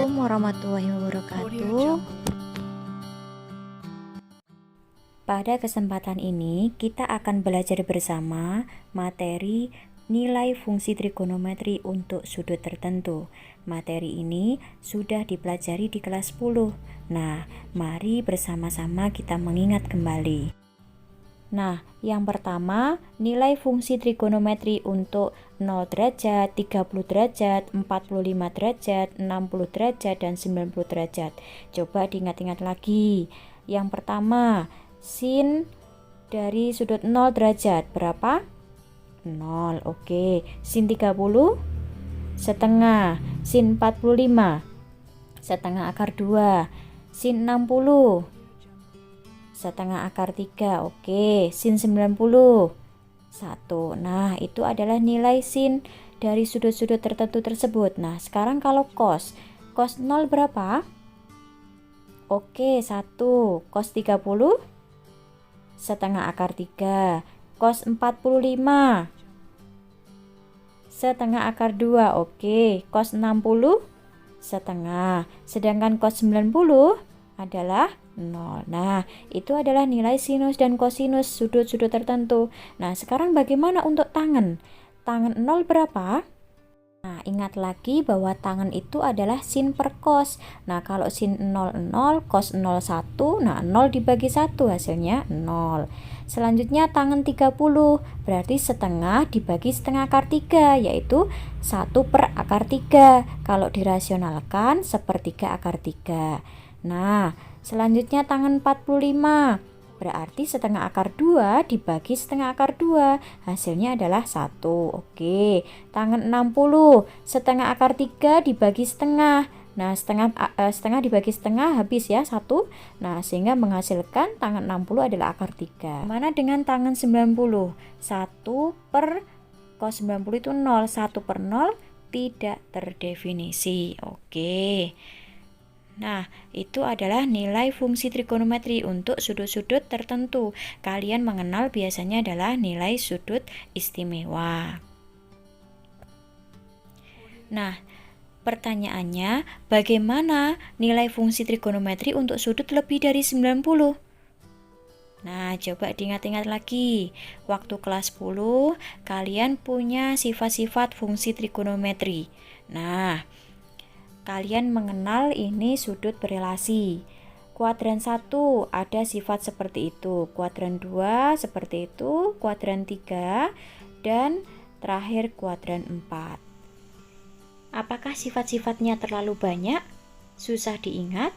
Assalamualaikum warahmatullahi wabarakatuh. Pada kesempatan ini kita akan belajar bersama materi nilai fungsi trigonometri untuk sudut tertentu. Materi ini sudah dipelajari di kelas 10. Nah, mari bersama-sama kita mengingat kembali. Nah, yang pertama, nilai fungsi trigonometri untuk 0 derajat, 30 derajat, 45 derajat, 60 derajat, dan 90 derajat. Coba diingat-ingat lagi. Yang pertama, sin dari sudut 0 derajat berapa? 0. Oke. Sin 30 setengah. Sin 45 setengah akar 2. Sin 60 setengah akar 3. Oke, sin 90 1. Nah, itu adalah nilai sin dari sudut-sudut tertentu tersebut. Nah, sekarang kalau cos 0 berapa? Oke, 1. Cos 30 setengah akar 3. Cos 45 setengah akar 2. Oke, cos 60 setengah. Sedangkan cos 90 adalah 0. Nah, itu adalah nilai sinus dan kosinus sudut-sudut tertentu. Nah, sekarang bagaimana untuk tangen? Tangen 0 berapa? Nah, ingat lagi bahwa tangen itu adalah sin per cos. Nah, kalau sin 0, 0, cos 0, 1. Nah, 0 dibagi 1 hasilnya 0. Selanjutnya tangen 30, berarti setengah dibagi setengah akar 3, yaitu 1 per akar 3. Kalau dirasionalkan, sepertiga akar 3. Nah, selanjutnya tangen 45, berarti setengah akar 2 dibagi setengah akar 2, hasilnya adalah 1. Oke, tangen 60, setengah akar 3 dibagi setengah. Nah, setengah dibagi setengah habis ya 1. Nah, sehingga menghasilkan tangen 60 adalah akar 3. Mana dengan tangen 90? 1 per cos 90 itu 0. 1 per 0 tidak terdefinisi. Oke. Nah, itu adalah nilai fungsi trigonometri untuk sudut-sudut tertentu. Kalian mengenal biasanya adalah nilai sudut istimewa. Nah, pertanyaannya, bagaimana nilai fungsi trigonometri untuk sudut lebih dari 90? Nah, coba diingat-ingat lagi. Waktu kelas 10, kalian punya sifat-sifat fungsi trigonometri. Nah, kalian mengenal ini sudut berelasi. Kuadran 1 ada sifat seperti itu, kuadran 2 seperti itu, kuadran 3, dan terakhir kuadran 4. Apakah sifat-sifatnya terlalu banyak, susah diingat,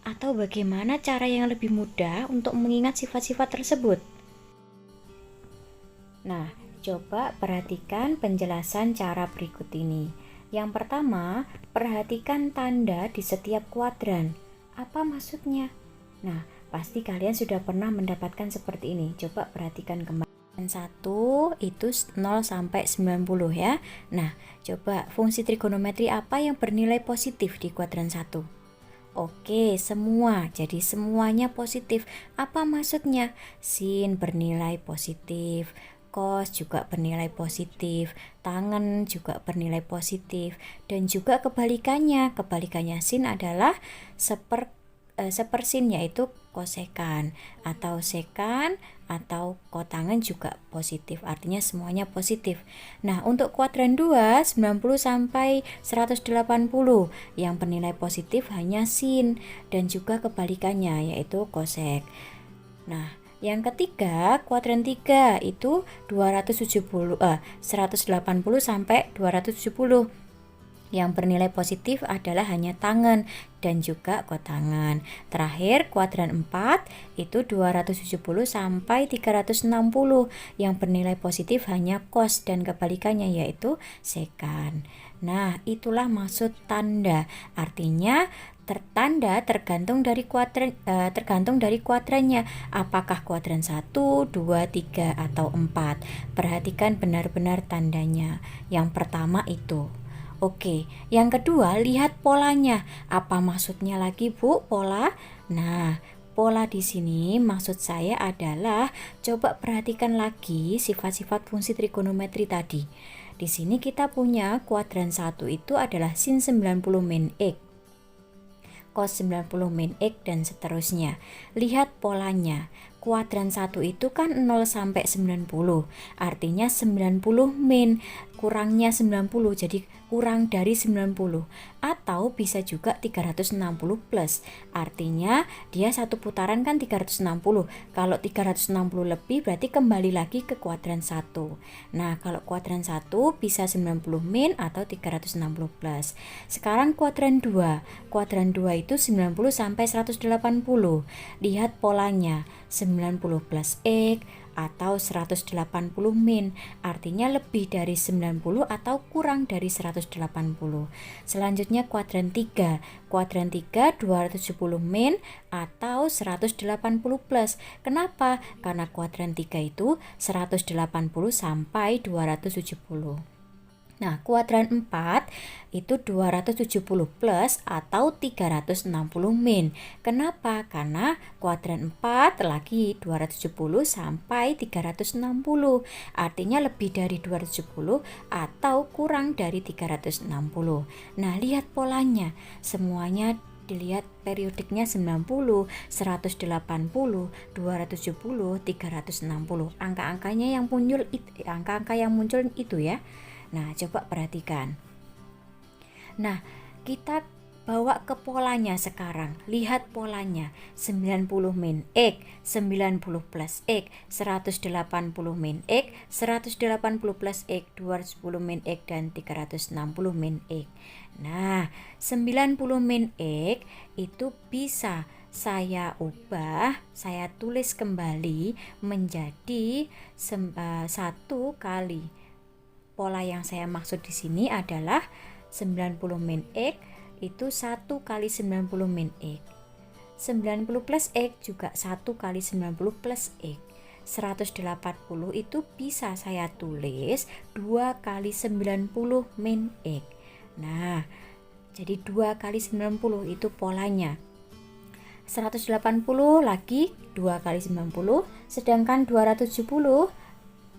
atau bagaimana cara yang lebih mudah untuk mengingat sifat-sifat tersebut? Nah, coba perhatikan penjelasan cara berikut ini. Yang pertama, perhatikan tanda di setiap kuadran. Apa maksudnya? Nah, pasti kalian sudah pernah mendapatkan seperti ini. Coba perhatikan kembali. 1 itu 0 sampai 90 ya. Nah, coba fungsi trigonometri apa yang bernilai positif di kuadran 1? Oke, semua. Jadi semuanya positif. Apa maksudnya? Sin bernilai positif, cos juga bernilai positif, tangen juga bernilai positif, dan juga kebalikannya. Kebalikannya sin adalah sepersin, yaitu kosekan, atau sekan atau kotangen juga positif. Artinya semuanya positif. Nah, untuk kuadran 2 90 sampai 180 yang bernilai positif hanya sin dan juga kebalikannya yaitu kosek. Nah, yang ketiga, kuadran 3 itu 180 sampai 270. Yang bernilai positif adalah hanya tangen dan juga kotangen. Terakhir, kuadran 4 itu 270 sampai 360. Yang bernilai positif hanya cos dan kebalikannya yaitu sekan. Nah, itulah maksud tanda. Artinya tanda tergantung dari kuadrannya. Apakah kuadran 1, 2, 3 atau 4. Perhatikan benar-benar tandanya. Yang pertama itu. Oke, yang kedua lihat polanya. Apa maksudnya lagi, Bu, pola? Nah, pola di sini maksud saya adalah coba perhatikan lagi sifat-sifat fungsi trigonometri tadi. Di sini kita punya kuadran 1 itu adalah sin 90 min X. cos 90 min X, dan seterusnya. Lihat polanya. Kuadran 1 itu kan 0 sampai 90. Artinya 90 min kurangnya 90, jadi kurang dari 90. Atau bisa juga 360 plus. Artinya dia satu putaran kan 360. Kalau 360 lebih berarti kembali lagi ke kuadran 1. Nah, kalau kuadran 1 bisa 90 min atau 360 plus. Sekarang kuadran 2. Kuadran 2 itu 90 sampai 180. Lihat polanya. 90 plus X atau 180 min, artinya lebih dari 90 atau kurang dari 180. Selanjutnya kuadran 3. Kuadran 3 270 min atau 180 plus. Kenapa? Karena kuadran 3 itu 180 sampai 270. Nah, kuadran 4 itu 270 plus atau 360 min. Kenapa? Karena kuadran 4 lagi 270 sampai 360. Artinya lebih dari 270 atau kurang dari 360. Nah, lihat polanya. Semuanya dilihat periodiknya 90, 180, 270, 360. Angka-angkanya yang muncul angka-angka yang muncul itu ya. Nah, coba perhatikan. Nah, kita bawa ke polanya sekarang. Lihat polanya. 90 min X, 90 plus X, 180 min X, 180 plus X, 210 min X, dan 360 min X. Nah, 90 min X itu bisa saya ubah, saya tulis kembali menjadi 1 kali. Pola yang saya maksud di sini adalah 90 min X itu 1 kali 90 min X. 90 plus X juga 1 kali 90 plus X. 180 itu bisa saya tulis 2 kali 90 min X. Nah, jadi 2 kali 90 itu polanya. 180 lagi 2 kali 90, sedangkan 270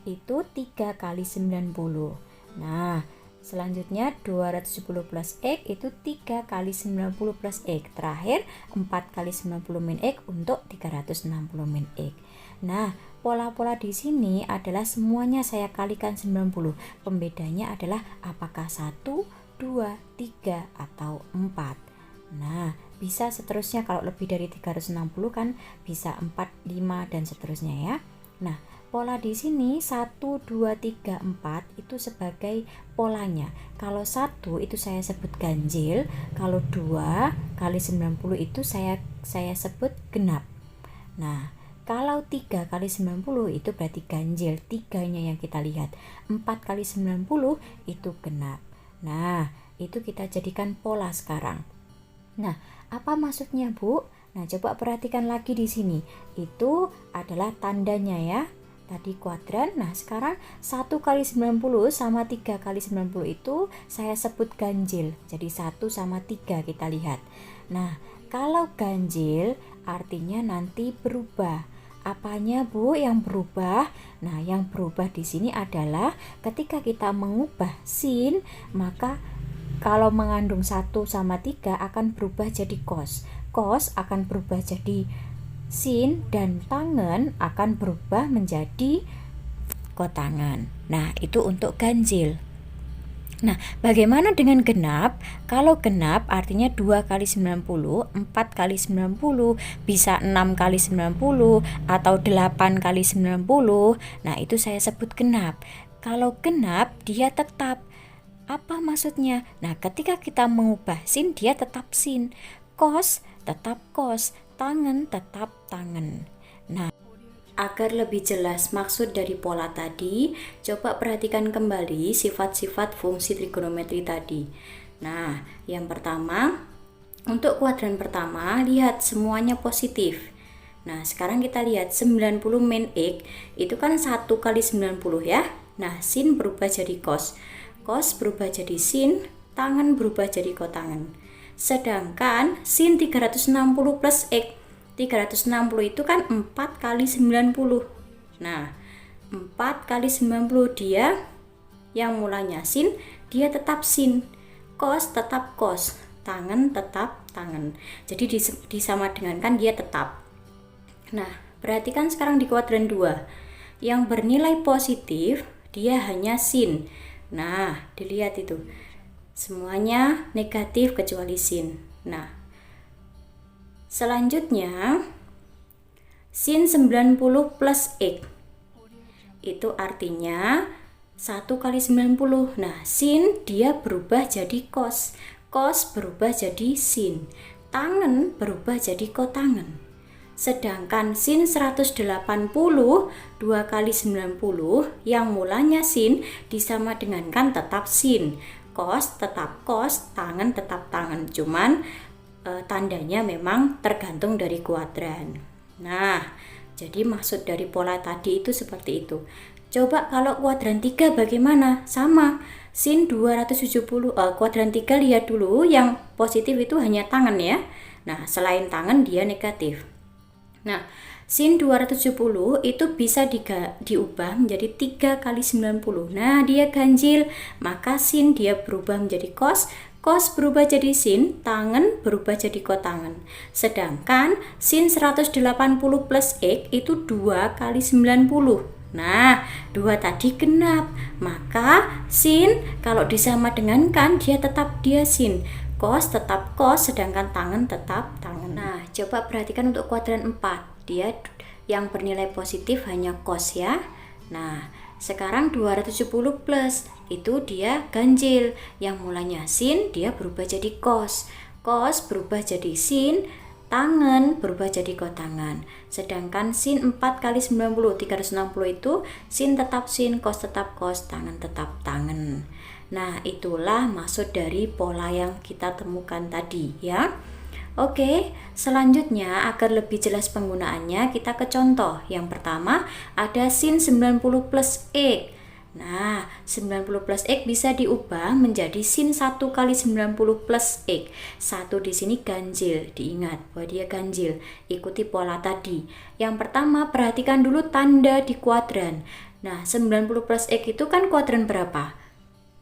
itu 3 kali 90. Nah, selanjutnya 270 plus X itu 3 kali 90 plus X. Terakhir 4 kali 90 min X untuk 360 min X. Nah, pola-pola di sini adalah semuanya saya kalikan 90. Pembedanya adalah apakah 1, 2, 3 atau 4. Nah, bisa seterusnya kalau lebih dari 360 kan bisa 4, 5 dan seterusnya ya. Nah, pola di sini 1, 2, 3, 4 itu sebagai polanya. Kalau 1 itu saya sebut ganjil, kalau 2 kali 90 itu saya sebut genap. Nah, kalau 3 kali 90 itu berarti ganjil, 3-nya yang kita lihat. 4 kali 90 itu genap. Nah, itu kita jadikan pola sekarang. Nah, apa maksudnya, Bu? Nah, coba perhatikan lagi di sini. Itu adalah tandanya ya. Tadi kuadran. Nah, sekarang 1 kali 90 sama 3 kali 90 itu saya sebut ganjil. Jadi 1 sama 3 kita lihat. Nah, kalau ganjil artinya nanti berubah. Apanya, Bu, yang berubah? Nah, yang berubah di sini adalah ketika kita mengubah sin, maka kalau mengandung 1 sama 3 akan berubah jadi cos. Cos akan berubah jadi sin, dan tangen akan berubah menjadi kotangan. Nah, itu untuk ganjil. Nah, bagaimana dengan genap? Kalau genap artinya 2 kali 90, 4 kali 90, bisa 6 kali 90, atau 8 kali 90. Nah, itu saya sebut genap. Kalau genap, dia tetap. Apa maksudnya? Nah, ketika kita mengubah sin, dia tetap sin. Cos tetap cos, tangen tetap tangen. Nah, agar lebih jelas maksud dari pola tadi, coba perhatikan kembali sifat-sifat fungsi trigonometri tadi. Nah, yang pertama, untuk kuadran pertama, lihat semuanya positif. Nah, sekarang kita lihat 90 min X, itu kan 1 kali 90 ya. Nah, sin berubah jadi cos. Cos berubah jadi sin, tangen berubah jadi kotangen. Sedangkan sin 360 plus X, 360 itu kan 4 kali 90. Nah, 4 kali 90 dia yang mulanya sin, dia tetap sin. Cos tetap cos, tangen tetap tangan. Jadi disama dengankan dia tetap. Nah, perhatikan sekarang di kuadran 2. Yang bernilai positif dia hanya sin. Nah, dilihat itu. Semuanya negatif kecuali sin. Nah, selanjutnya sin 90 plus X. Itu artinya 1 kali 90. Nah, sin dia berubah jadi cos. Cos berubah jadi sin. Tangen berubah jadi kotangen. Sedangkan sin 180 2 kali 90 yang mulanya sin disama dengankan tetap sin. Cos tetap cos, tangen tetap tangen. Cuman tandanya memang tergantung dari kuadran. Nah, jadi maksud dari pola tadi itu seperti itu. Coba kalau kuadran 3 bagaimana? Sama. Sin 270 kuadran 3 lihat dulu yang positif itu hanya tangan ya. Nah, selain tangan dia negatif. Nah, sin 270 itu bisa diubah menjadi 3 kali 90. Nah, dia ganjil, maka sin dia berubah menjadi cos, cos berubah jadi sin, tangen berubah jadi kotangen. Sedangkan sin 180 plus X itu 2 kali 90. Nah, 2 tadi genap, maka sin kalau disama dengankan dia tetap dia sin. Cos tetap cos, sedangkan tangen tetap tangen. Nah, coba perhatikan untuk kuadran 4. Dia yang bernilai positif hanya cos ya. Nah, sekarang 270 plus itu dia ganjil. Yang mulanya sin dia berubah jadi cos. Cos berubah jadi sin, tangen berubah jadi kotangan. Sedangkan sin 4 kali 90 360 itu sin tetap sin, cos tetap cos, tangen tetap tangen. Nah, itulah maksud dari pola yang kita temukan tadi ya. Oke, selanjutnya agar lebih jelas penggunaannya kita ke contoh. Yang pertama ada sin 90 plus X. Nah, 90 plus X bisa diubah menjadi sin 1 kali 90 plus X. 1 di sini ganjil, diingat bahwa dia ganjil. Ikuti pola tadi. Yang pertama perhatikan dulu tanda di kuadran. Nah, 90 plus X itu kan kuadran berapa?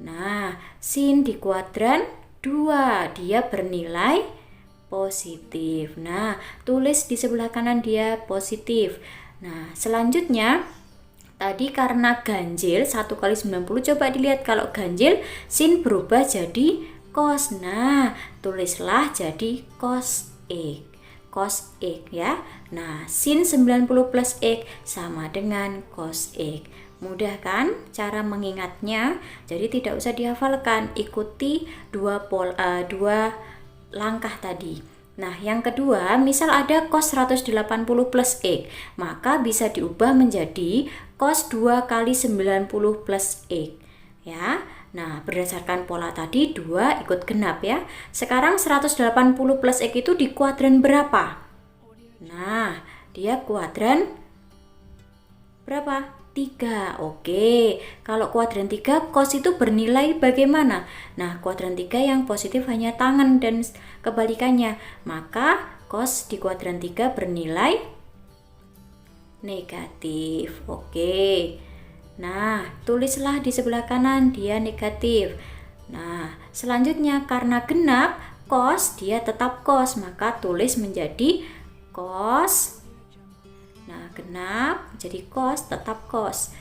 Nah, sin di kuadran 2, dia bernilai positif. Nah, tulis di sebelah kanan dia positif. Nah, selanjutnya tadi karena ganjil 1 kali 90, coba dilihat kalau ganjil sin berubah jadi cos. Nah, tulislah jadi cos X. Cos X ya. Nah, sin 90 plus X sama dengan cos X. Mudah kan cara mengingatnya? Jadi tidak usah dihafalkan, ikuti dua langkah tadi. Nah, yang kedua, misal ada cos 180 plus X, maka bisa diubah menjadi cos 2 kali 90 plus X. Ya. Nah, berdasarkan pola tadi 2 ikut genap ya. Sekarang 180 plus X itu di kuadran berapa? Nah, dia kuadran berapa? 3. Oke, kalau kuadran 3 cos itu bernilai bagaimana? Nah, kuadran 3 yang positif hanya tangen dan kebalikannya. Maka cos di kuadran 3 bernilai negatif. Oke. Nah, tulislah di sebelah kanan dia negatif. Nah, selanjutnya karena genap cos dia tetap cos, maka tulis menjadi cos. Nah, genap jadi cos tetap cos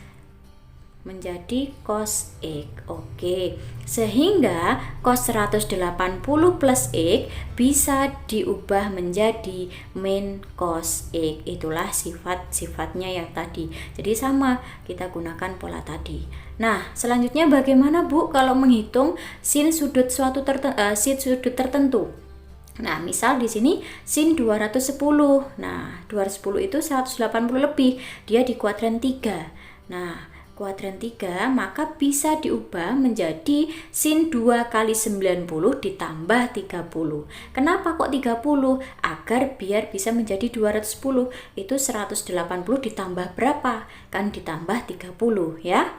menjadi cos X. Oke, sehingga cos 180 plus X bisa diubah menjadi min cos X. Itulah sifat-sifatnya yang tadi. Jadi sama, kita gunakan pola tadi. Nah, selanjutnya bagaimana Bu kalau menghitung sin sudut sudut tertentu? Nah, misal di sini sin 210. Nah, 210 itu 180 lebih. Dia di kuadran 3. Nah, kuadran 3 maka bisa diubah menjadi sin 2 kali 90 ditambah 30. Kenapa kok 30? Agar biar bisa menjadi 210. Itu 180 ditambah berapa? Kan ditambah 30 ya.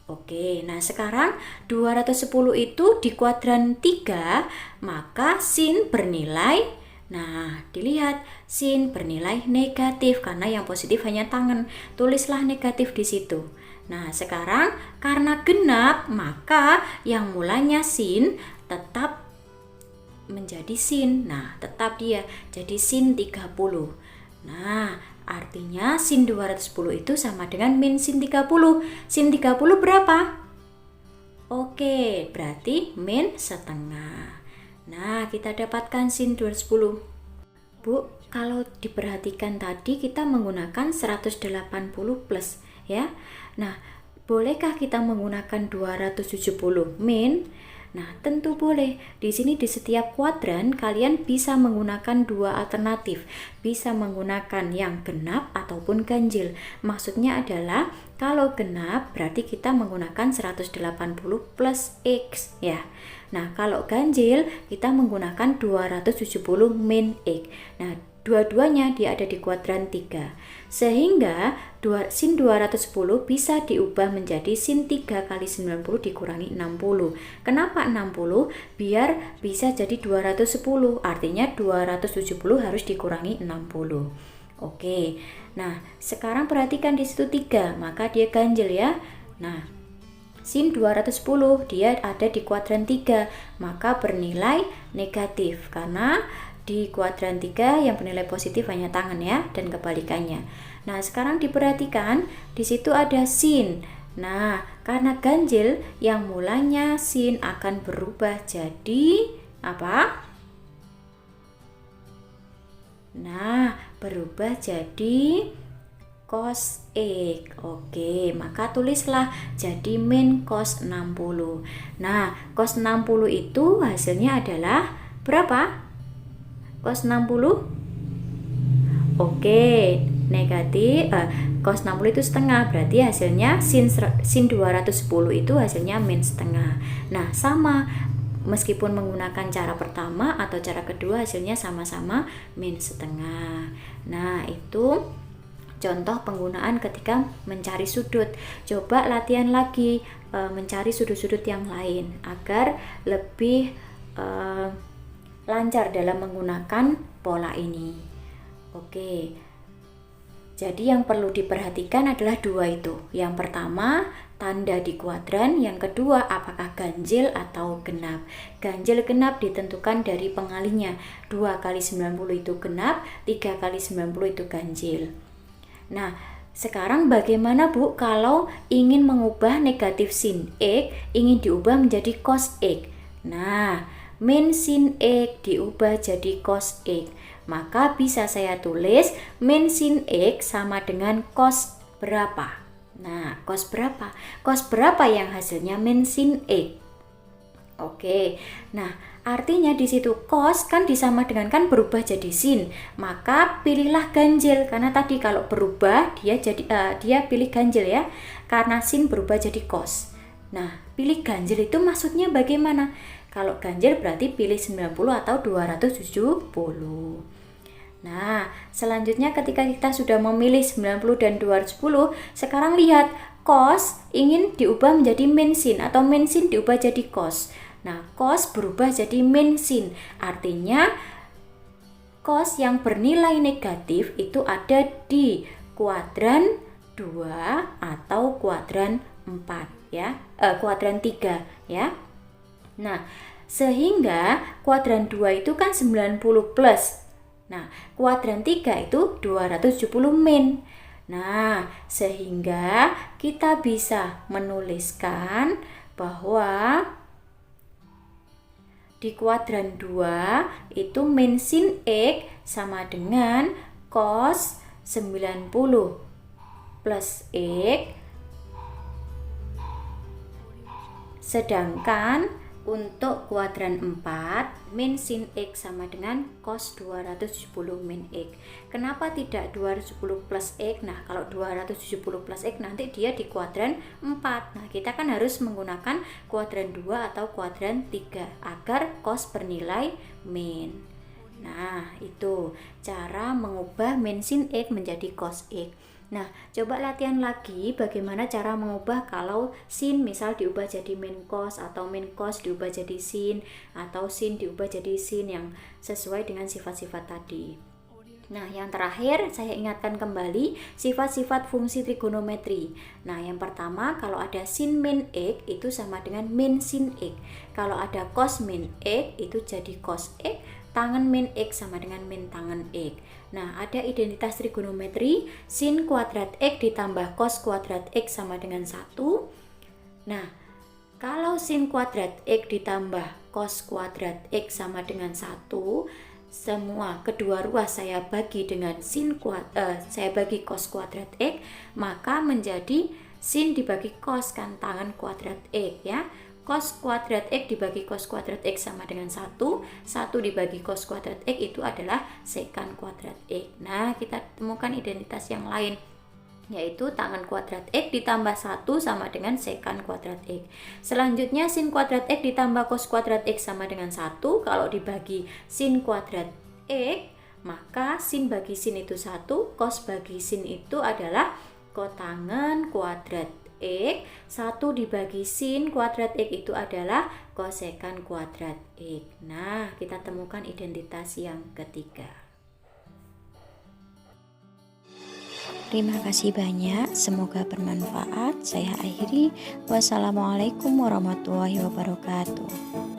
Oke, nah sekarang 210 itu di kuadran 3, maka sin bernilai, nah dilihat sin bernilai negatif karena yang positif hanya tangen. Tulislah negatif di situ. Nah, sekarang karena genap, maka yang mulanya sin tetap menjadi sin. Nah, tetap dia jadi sin 30. Nah, artinya sin 210 itu sama dengan min sin 30. Sin 30 berapa? Oke, berarti min setengah. Nah, kita dapatkan sin 210. Bu, kalau diperhatikan tadi kita menggunakan 180 plus ya. Nah, bolehkah kita menggunakan 270 min? Nah, tentu boleh. Di sini di setiap kuadran kalian bisa menggunakan dua alternatif. Bisa menggunakan yang genap ataupun ganjil. Maksudnya adalah kalau genap berarti kita menggunakan 180 plus X ya. Nah, kalau ganjil kita menggunakan 270 min X. Nah, dua-duanya dia ada di kuadran 3. Sehingga sin 210 bisa diubah menjadi sin 3 kali 90 dikurangi 60. Kenapa 60? Biar bisa jadi 210. Artinya 270 harus dikurangi 60. Oke. Nah, sekarang perhatikan di situ 3, maka dia ganjil ya. Nah, sin 210 dia ada di kuadran 3, maka bernilai negatif karena di kuadran 3 yang bernilai positif hanya tangan ya, dan kebalikannya. Nah, sekarang diperhatikan di situ ada sin. Nah, karena ganjil yang mulanya sin akan berubah jadi apa? Nah, berubah jadi cos X. Oke, maka tulislah jadi min cos 60. Nah, cos 60 itu hasilnya adalah berapa? Cos 60? Oke, negatif. Cos 60 itu setengah, berarti hasilnya sin 210 itu hasilnya min setengah. Nah, sama. Meskipun menggunakan cara pertama atau cara kedua hasilnya sama-sama min setengah. Nah, itu contoh penggunaan ketika mencari sudut. Coba latihan lagi mencari sudut-sudut yang lain agar lebih lancar dalam menggunakan pola ini. Oke. Jadi yang perlu diperhatikan adalah dua itu. Yang pertama, tanda di kuadran. Yang kedua, apakah ganjil atau genap. Ganjil genap ditentukan dari pengalinya. 2 kali 90 itu genap, 3 kali 90 itu ganjil. Nah, sekarang bagaimana Bu kalau ingin mengubah negatif sin X ingin diubah menjadi cos X? Nah, min sin X diubah jadi cos X. Maka bisa saya tulis min sin X sama dengan cos berapa? Nah, cos berapa? Cos berapa yang hasilnya min sin X? Oke, nah artinya di situ cos kan disama dengan kan berubah jadi sin, maka pilihlah ganjil karena tadi kalau berubah dia jadi dia pilih ganjil ya, karena sin berubah jadi cos. Nah, pilih ganjil itu maksudnya bagaimana? Kalau ganjil berarti pilih 90 atau 270. Nah, selanjutnya ketika kita sudah memilih 90 dan 210, sekarang lihat cos ingin diubah menjadi min sin atau min sin diubah jadi cos. Nah, cos berubah jadi min sin. Artinya cos yang bernilai negatif itu ada di kuadran 2 atau kuadran 4 ya. Kuadran 3 ya. Nah, sehingga kuadran 2 itu kan 90 plus. Nah, kuadran 3 itu 270 min. Nah, sehingga kita bisa menuliskan bahwa di kuadran 2 itu min sin X sama dengan cos 90 plus X. Sedangkan untuk kuadran 4 min sin X sama dengan cos 270 min X. Kenapa tidak 270 plus X? Nah, kalau 270 plus X nanti dia di kuadran 4. Nah, kita kan harus menggunakan kuadran 2 atau kuadran 3 agar cos bernilai min. Nah, itu cara mengubah min sin X menjadi cos X. Nah, coba latihan lagi bagaimana cara mengubah kalau sin misal diubah jadi min cos atau min cos diubah jadi sin atau sin diubah jadi sin yang sesuai dengan sifat-sifat tadi. Nah, yang terakhir saya ingatkan kembali sifat-sifat fungsi trigonometri. Nah, yang pertama kalau ada sin min X itu sama dengan min sin X. Kalau ada cos min X itu jadi cos X, tangen min X sama dengan min tangen X. Nah, ada identitas trigonometri sin kuadrat X ditambah cos kuadrat X sama dengan 1. Nah, kalau sin kuadrat X ditambah cos kuadrat X sama dengan 1, semua kedua ruas saya bagi dengan saya bagi cos kuadrat X, maka menjadi sin dibagi cos kan tangen kuadrat X ya. Cos kuadrat X dibagi cos kuadrat X sama dengan 1 dibagi cos kuadrat X itu adalah sekan kuadrat X. Nah, kita temukan identitas yang lain, yaitu tangen kuadrat X ditambah 1 sama dengan sekan kuadrat X. Selanjutnya sin kuadrat X ditambah cos kuadrat X sama dengan 1. Kalau dibagi sin kuadrat X, maka sin bagi sin itu 1, cos bagi sin itu adalah kotangen kuadrat X. 1 dibagi sin kuadrat X itu adalah kosekan kuadrat X. Nah, kita temukan identitas yang ketiga. Terima kasih banyak, semoga bermanfaat. Saya akhiri. Wassalamualaikum warahmatullahi wabarakatuh.